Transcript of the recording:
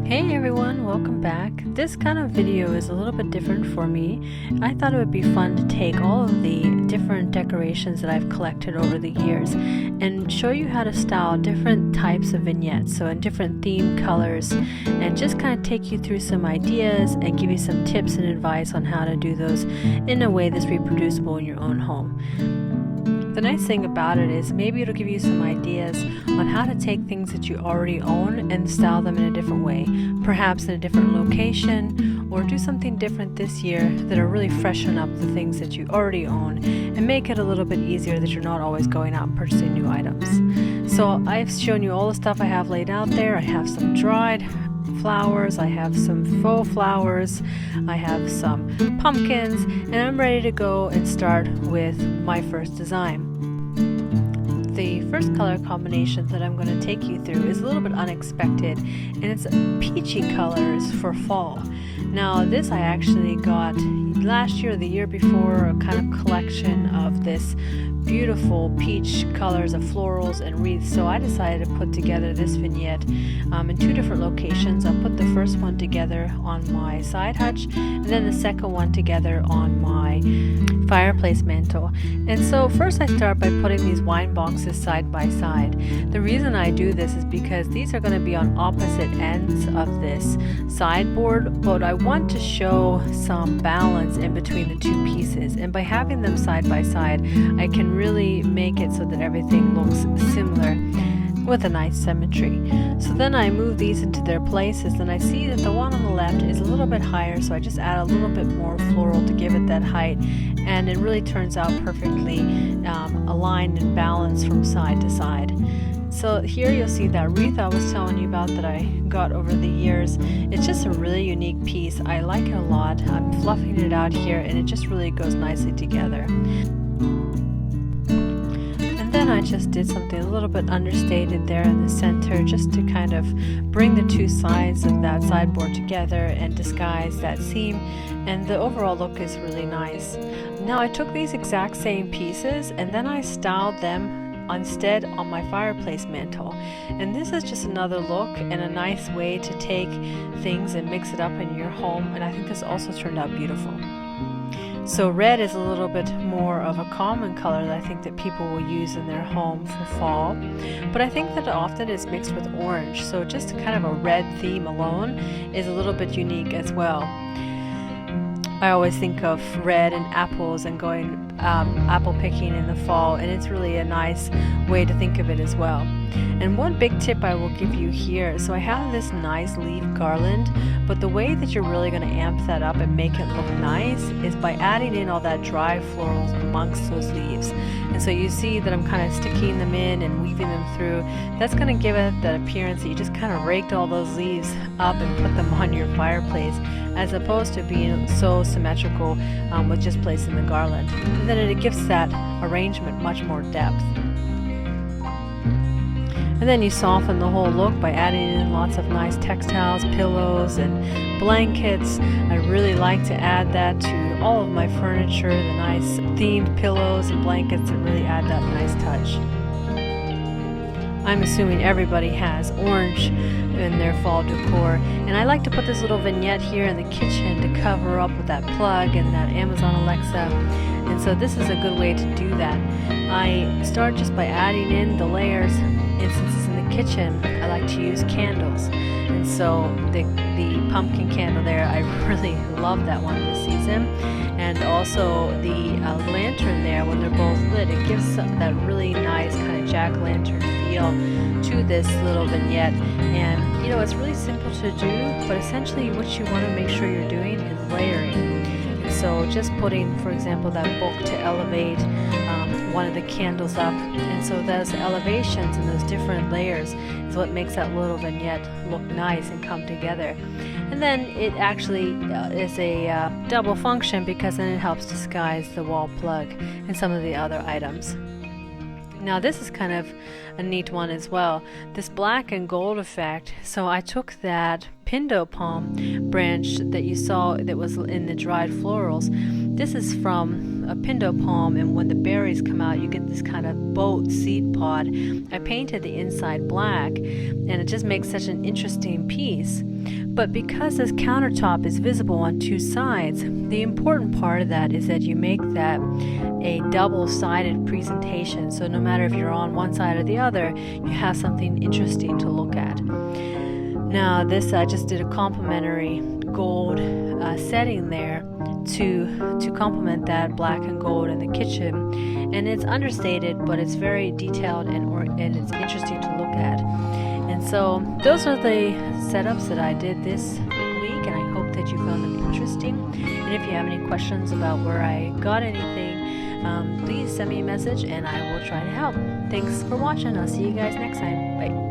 Hey everyone, welcome back. This kind of video is a little bit different for me. I thought it would be fun to take all of the different decorations that I've collected over the years and show you how to style different types of vignettes, so in different theme colors, and just kind of take you through some ideas and give you some tips and advice on how to do those in a way that's reproducible in your own home. The nice thing about it is maybe it'll give you some ideas on how to take things that you already own and style them in a different way, perhaps in a different location, or do something different this year that'll really freshen up the things that you already own and make it a little bit easier that you're not always going out and purchasing new items. So I've shown you all the stuff I have laid out there. I have some dried flowers, I have some faux flowers, I have some pumpkins, and I'm ready to go and start with my first design. The first color combination that I'm going to take you through is a little bit unexpected, and it's peachy colors for fall. Now this I actually got last year or the year before, a kind of collection of this beautiful peach colors of florals and wreaths, so I decided to put together this vignette in two different locations. I'll put the first one together on my side hutch and then the second one together on my fireplace mantle. And so first I start by putting these wine boxes side by side. The reason I do this is because these are going to be on opposite ends of this sideboard, but I want to show some balance in between the two pieces, and by having them side by side I can really make it so that everything looks similar with a nice symmetry. So then I move these into their places, and I see that the one on the left is a little bit higher, so I just add a little bit more floral to give it that height, and it really turns out perfectly aligned and balanced from side to side. So here you'll see that wreath I was telling you about that I got over the years. It's just a really unique piece. I like it a lot. I'm fluffing it out here and it just really goes nicely together. And then I just did something a little bit understated there in the center, just to kind of bring the two sides of that sideboard together and disguise that seam, and the overall look is really nice. Now I took these exact same pieces and then I styled them instead on my fireplace mantle, and this is just another look and a nice way to take things and mix it up in your home, and I think this also turned out beautiful. So red is a little bit more of a common color that I think that people will use in their home for fall, but I think that often it's mixed with orange, so just kind of a red theme alone is a little bit unique as well. I always think of red and apples and going apple picking in the fall, and it's really a nice way to think of it as well. And one big tip I will give you here, so I have this nice leaf garland, but the way that you're really going to amp that up and make it look nice is by adding in all that dry florals amongst those leaves. And so you see that I'm kind of sticking them in and weaving them through. That's going to give it that appearance that you just kind of raked all those leaves up and put them on your fireplace, as opposed to being so symmetrical with just placing the garland. And then it gives that arrangement much more depth. And then you soften the whole look by adding in lots of nice textiles, pillows, and blankets. I really like to add that to all of my furniture, the nice themed pillows and blankets that really add that nice touch. I'm assuming everybody has orange in their fall decor, and I like to put this little vignette here in the kitchen to cover up with that plug and that Amazon Alexa, and so this is a good way to do that. I start just by adding in the layers, and since it's in the kitchen I like to use candles, and so the pumpkin candle there, I really love that one this season, and also the lantern there when they're both lit, it gives that really nice kind of jack-o'-lantern feel to this little vignette. And you know, it's really simple to do, but essentially what you want to make sure you're doing is layering. And so just putting, for example, that book to elevate one of the candles up, and so those elevations and those different layers is what makes that little vignette look nice and come together. And then it actually is a double function, because then it helps disguise the wall plug and some of the other items. Now this is kind of a neat one as well, this black and gold effect. So I took that pindo palm branch that you saw that was in the dried florals. This is from a pindo palm, and when the berries come out you get this kind of boat seed pod. I painted the inside black, and it just makes such an interesting piece. But because this countertop is visible on two sides, the important part of that is that you make that a double-sided presentation. So no matter if you're on one side or the other, you have something interesting to look at. Now this, I just did a complementary gold setting there to complement that black and gold in the kitchen, and it's understated, but it's very detailed and it's interesting to look at. And so those are the setups that I did this week, and I hope that you found them interesting. And if you have any questions about where I got anything, please send me a message and I will try to help. Thanks for watching. I'll see you guys next time. Bye.